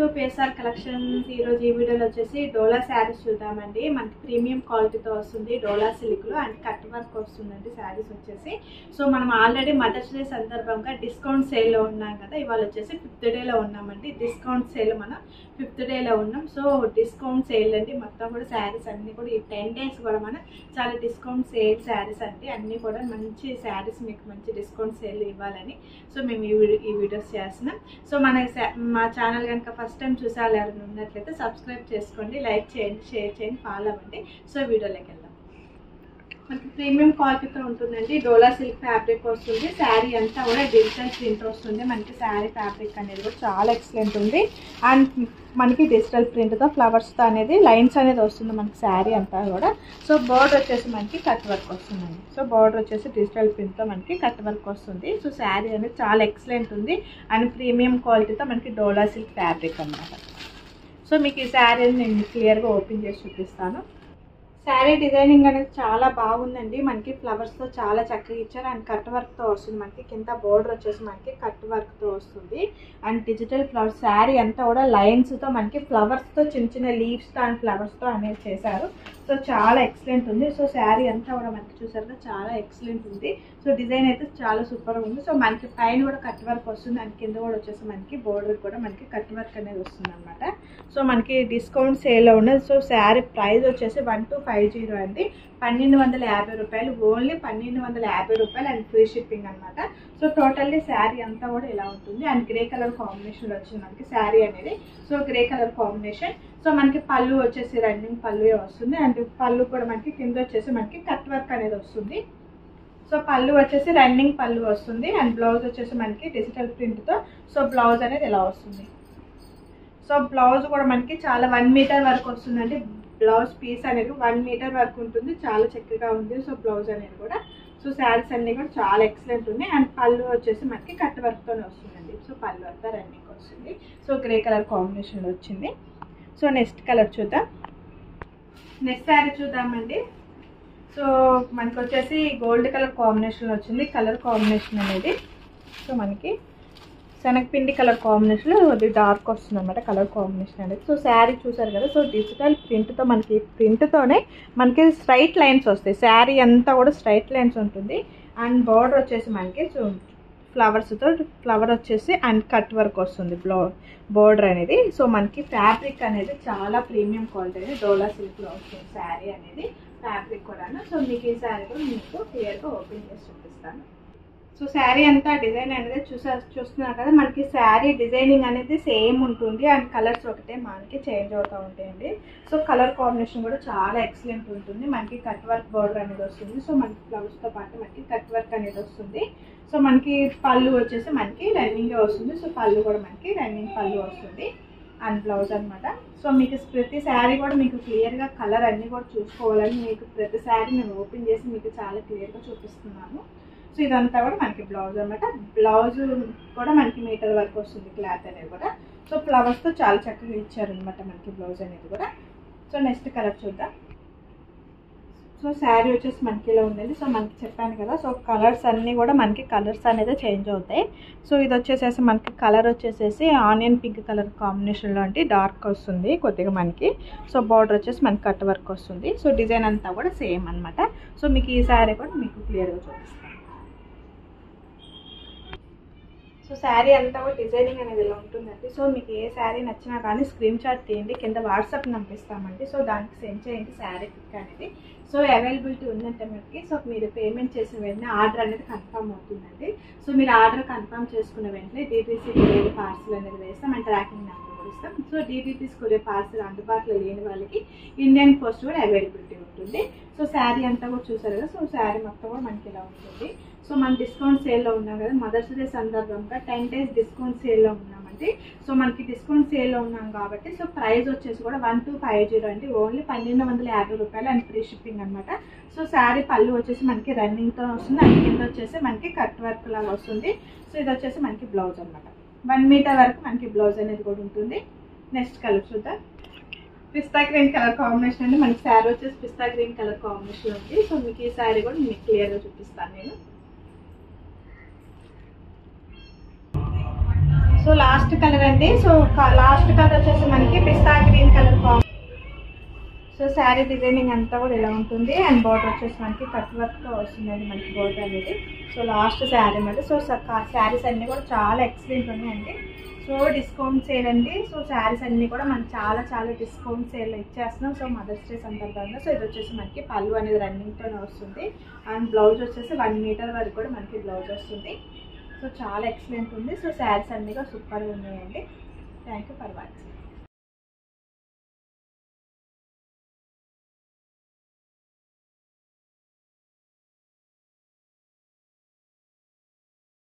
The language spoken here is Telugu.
To PSR collections. ఈరోజు ఈ వీడియోలో వచ్చేసి డోలా శారీస్ చూద్దామండి. మనకి ప్రీమియం క్వాలిటీతో వస్తుంది, డోలా సిల్క్లో అండ్ కట్ వర్క్ వస్తుందండి శారీస్ వచ్చేసి. సో మనం ఆల్రెడీ మదర్స్ డే సందర్భంగా డిస్కౌంట్ సేల్లో ఉన్నాం కదా, ఇవాళ వచ్చేసి 5th డేలో ఉన్నామండి. డిస్కౌంట్ సేల్ మనం 5th డేలో ఉన్నాం. సో డిస్కౌంట్ సేల్ అండి, మొత్తం కూడా శారీస్ అన్నీ కూడా ఈ 10 days కూడా మనం చాలా డిస్కౌంట్ సేల్ శారీస్ అండి. అన్నీ కూడా మంచి శారీస్ మీకు మంచి డిస్కౌంట్ సేల్ ఇవ్వాలని సో మేము ఈ వీడియోస్ చేస్తున్నాం. సో మా ఛానల్ కనుక ఫస్ట్ టైం చూసే వాళ్ళు ఎవరైనా ఉన్నట్లయితే సబ్స్క్రైబ్ చేసుకోండి, లైక్ చేయండి, షేర్ చేయండి, ఫాలో అవ్వండి. సో వీడియోలోకి వెళ్దాం. మనకి ప్రీమియం క్వాలిటీతో ఉంటుందండి. డోలా సిల్క్ ఫ్యాబ్రిక్ వస్తుంది. శారీ అంతా కూడా డిజిటల్ ప్రింట్ వస్తుంది. మనకి శారీ ఫ్యాబ్రిక్ అనేది కూడా చాలా ఎక్సలెంట్ ఉంది. అండ్ మనకి డిజిటల్ ప్రింట్తో ఫ్లవర్స్తో అనేది లైన్స్ అనేది వస్తుంది మనకి శారీ అంతా కూడా. సో బోర్డర్ వచ్చేసి మనకి కట్ వర్క్ వస్తుందండి. సో బోర్డర్ వచ్చేసి డిజిటల్ ప్రింట్తో మనకి కట్ వర్క్ వస్తుంది. సో శారీ అనేది చాలా ఎక్సలెంట్ ఉంది అండ్ ప్రీమియం క్వాలిటీతో మనకి డోలా సిల్క్ ఫ్యాబ్రిక్ అన్నమాట. సో మీకు ఈ శారీ నేను క్లియర్గా ఓపెన్ చేసి చూపిస్తాను. శారీ డిజైనింగ్ అనేది చాలా బాగుందండి. మనకి ఫ్లవర్స్తో చాలా చక్కగా ఇచ్చారు అండ్ కట్ వర్క్తో వస్తుంది. మనకి కింద బోర్డర్ వచ్చేసి మనకి కట్ వర్క్తో వస్తుంది అండ్ డిజిటల్ ఫ్లవర్స్. శారీ అంతా కూడా లైన్స్తో మనకి ఫ్లవర్స్తో చిన్న చిన్న లీవ్స్తో అండ్ ఫ్లవర్స్తో అనేది చేశారు. సో చాలా ఎక్సలెంట్ ఉంది. సో శారీ అంతా కూడా మనకి చూసారుగా చాలా ఎక్సలెంట్ ఉంది. సో డిజైన్ అయితే చాలా సూపర్గా ఉంది. సో మనకి పైన కూడా కట్ వర్క్ వస్తుంది అండ్ కింద కూడా వచ్చేసి మనకి బోర్డర్ కూడా మనకి కట్ వర్క్ అనేది వస్తుంది అనమాట. సో మనకి డిస్కౌంట్ సేల్లో ఉన్నది. సో శారీ ప్రైస్ వచ్చేసి 1250 అండి, 1250 రూపాయలు, ఓన్లీ 1250 రూపాయలు అండ్ ఫ్రీ షిప్పింగ్ అనమాట. సో టోటల్లీ శారీ అంతా కూడా ఇలా ఉంటుంది అండ్ గ్రే కలర్ కాంబినేషన్లో వచ్చింది మనకి శారీ అనేది. So grey colour combination. So మనకి పళ్ళు వచ్చేసి రన్నింగ్ పళ్ళు వస్తుంది అండ్ పళ్ళు కూడా మనకి కింద వచ్చేసి మనకి కట్ వర్క్ అనేది వస్తుంది. సో పళ్ళు వచ్చేసి రన్నింగ్ పళ్ళు వస్తుంది అండ్ బ్లౌజ్ వచ్చేసి మనకి డిజిటల్ ప్రింట్తో సో బ్లౌజ్ అనేది ఇలా వస్తుంది. సో బ్లౌజ్ కూడా మనకి చాలా 1 మీటర్ వరకు వస్తుందండి. బ్లౌజ్ పీస్ అనేది 1 మీటర్ వరకు ఉంటుంది, చాలా చక్కగా ఉంది. సో బ్లౌజ్ అనేది కూడా సో శారీస్ అన్నీ కూడా చాలా ఎక్సలెంట్ ఉన్నాయి అండ్ పళ్ళు వచ్చేసి మనకి కట్ వర్క్తోనే వస్తుందండి. సో పళ్ళు అంతా రన్నింగ్ వస్తుంది. సో గ్రే కలర్ కాంబినేషన్లో వచ్చింది. సో నెక్స్ట్ కలర్ చూద్దాం. నెక్స్ట్ శారీ చూద్దామండి. సో మనకి వచ్చేసి గోల్డ్ కలర్ కాంబినేషన్లో వచ్చింది కలర్ కాంబినేషన్ అనేది. సో మనకి శనగపిండి కలర్ కాంబినేషన్లో అది డార్క్ వస్తుంది అనమాట కలర్ కాంబినేషన్ అనేది. సో శారీ చూసారు కదా. సో డిజిటల్ ప్రింట్తో మనకి ప్రింట్తోనే మనకి స్ట్రైట్ లైన్స్ వస్తాయి. శారీ అంతా కూడా స్ట్రైట్ లైన్స్ ఉంటుంది అండ్ బార్డర్ వచ్చేసి మనకి ఫ్లవర్స్తో ఫ్లవర్ వచ్చేసి అండ్ కట్ వర్క్ వస్తుంది బోర్డర్ అనేది. సో మనకి ఫ్యాబ్రిక్ అనేది చాలా ప్రీమియం క్వాలిటీ అనేది డోలా సిల్క్లో వస్తుంది శారీ అనేది ఫ్యాబ్రిక్ కూడా. సో మీకు ఈ శారీ కూడా మీకు క్లియర్గా ఓపెన్ చేసి చూపిస్తాను. సో శారీ అంతా డిజైన్ అనేది చూస్తున్నారు కదా. మనకి శారీ డిజైనింగ్ అనేది సేమ్ ఉంటుంది అండ్ కలర్స్ ఒకటే మనకి చేంజ్ అవుతూ ఉంటాయండి. సో కలర్ కాంబినేషన్ కూడా చాలా ఎక్సలెంట్ ఉంటుంది. మనకి కట్ వర్క్ బోర్డర్ అనేది వస్తుంది. సో మనకి ఫ్లవర్స్తో పాటు మనకి కట్ వర్క్ అనేది వస్తుంది. సో మనకి పళ్ళు వచ్చేసి మనకి రన్నింగ్గా వస్తుంది. సో పళ్ళు కూడా మనకి రన్నింగ్ పళ్ళు వస్తుంది అండ్ బ్లౌజ్ అనమాట. సో మీకు ప్రతి శారీ కూడా మీకు క్లియర్గా కలర్ అన్నీ కూడా చూసుకోవాలని మీకు ప్రతి శారీ నేను ఓపెన్ చేసి మీకు చాలా క్లియర్గా చూపిస్తున్నాను. సో ఇదంతా కూడా మనకి బ్లౌజ్ అనమాట. బ్లౌజ్ కూడా మనకి మీటర్ వరకు వస్తుంది క్లాత్ అనేది కూడా. సో ఫ్లవర్స్తో చాలా చక్కగా ఇచ్చారనమాట మనకి బ్లౌజ్ అనేది కూడా. సో నెక్స్ట్ కలర్ చూద్దాం. సో శారీ వచ్చేసి మనకి ఇలా ఉందండి. సో మనకి చెప్పాను కదా. సో కలర్స్ అన్నీ కూడా మనకి కలర్స్ అనేది చేంజ్ అవుతాయి. సో ఇది వచ్చేసేసి మనకి కలర్ వచ్చేసేసి ఆనియన్ పింక్ కలర్ కాంబినేషన్లో అంటే డార్క్ వస్తుంది కొద్దిగా మనకి. సో బార్డర్ వచ్చేసి మనకి కట్ వర్క్ వస్తుంది. సో డిజైన్ అంతా కూడా సేమ్ అనమాట. సో మీకు ఈ శారీ కూడా మీకు క్లియర్గా చూపిస్తాను. సో శారీ అంతా కూడా డిజైనింగ్ అనేది ఇలా ఉంటుందండి. సో మీకు ఏ శారీ నచ్చినా కానీ స్క్రీన్ షాట్ తీయండి, కింద వాట్సాప్ పంపిస్తామండి. సో దానికి సెండ్ చేయండి శారీ పిక్ అనేది. సో అవైలబిలిటీ ఉందంటే మనకి. సో మీరు పేమెంట్ చేసిన వెంటనే ఆర్డర్ అనేది కన్ఫర్మ్ అవుతుందండి. సో మీరు ఆర్డర్ కన్ఫర్మ్ చేసుకున్న వెంటనే DTC కొరియర్ పార్సల్ అనేది వేస్తాం అండ్ ట్రాకింగ్ నెంబర్ కూడా ఇస్తాం. సో DTC కొరియర్ పార్సల్ అందుబాటులో లేని వాళ్ళకి ఇండియన్ పోస్ట్ కూడా అవైలబిలిటీ ఉంటుంది. సో శారీ అంతా కూడా చూసారు కదా. సో శారీ మొత్తం కూడా మనకి ఇలా ఉంటుంది. సో మనం డిస్కౌంట్ సేల్లో ఉన్నాం కదా, మదర్స్ డే సందర్భంగా 10 days డిస్కౌంట్ సేల్లో ఉన్నామండి. సో మనకి డిస్కౌంట్ సేల్లో ఉన్నాం కాబట్టి సో ప్రైస్ వచ్చేసి కూడా 1250 అండి, ఓన్లీ 1250 రూపాయలు అండ్ ఫ్రీ షిప్పింగ్ అనమాట. సో శారీ పళ్ళు వచ్చేసి మనకి రన్నింగ్తో వస్తుంది అండ్ కింద వచ్చేసి మనకి కట్ వర్క్ లాగా వస్తుంది. సో ఇది వచ్చేసి మనకి బ్లౌజ్ అనమాట. 1 మీటర్ వరకు మనకి బ్లౌజ్ అనేది కూడా ఉంటుంది. నెక్స్ట్ కలర్ చూద్దాం. పిస్తా గ్రీన్ కలర్ కాంబినేషన్ అండి. మనకి శారీ వచ్చేసి పిస్తా గ్రీన్ కలర్ కాంబినేషన్ ఉంది. సో మీకు ఈ శారీ కూడా మీకు క్లియర్గా చూపిస్తాను నేను. సో లాస్ట్ కలర్ అండి. సో లాస్ట్ కలర్ వచ్చేసి మనకి పిస్తా green colour. So sari designing అంతా కూడా ఇలా ఉంటుంది. అండ్ బార్డర్ వచ్చేసి మనకి కట్ వర్క్తో వస్తుందండి మనకి బార్డర్ అనేది. సో లాస్ట్ శారీ అన్నమాట. సో శారీస్ అన్నీ కూడా చాలా ఎక్సలెంట్ ఉన్నాయండి. సో డిస్కౌంట్ సేల్ అండి. సో శారీస్ అన్నీ కూడా మనకి చాలా చాలా డిస్కౌంట్ సేల్ ఇచ్చేస్తున్నాం. సో మదర్స్ డే సందర్భంగా. సో ఇది వచ్చేసి మనకి పళ్ళు అనేది రన్నింగ్తోనే వస్తుంది. అండ్ బ్లౌజ్ వచ్చేసి 1 మీటర్ వరకు కూడా మనకి బ్లౌజ్ వస్తుంది. సో చాలా ఎక్సలెంట్ ఉంది. సో శారీస్ అన్నీ కూడా సూపర్గా ఉన్నాయండి. Thank you for watching.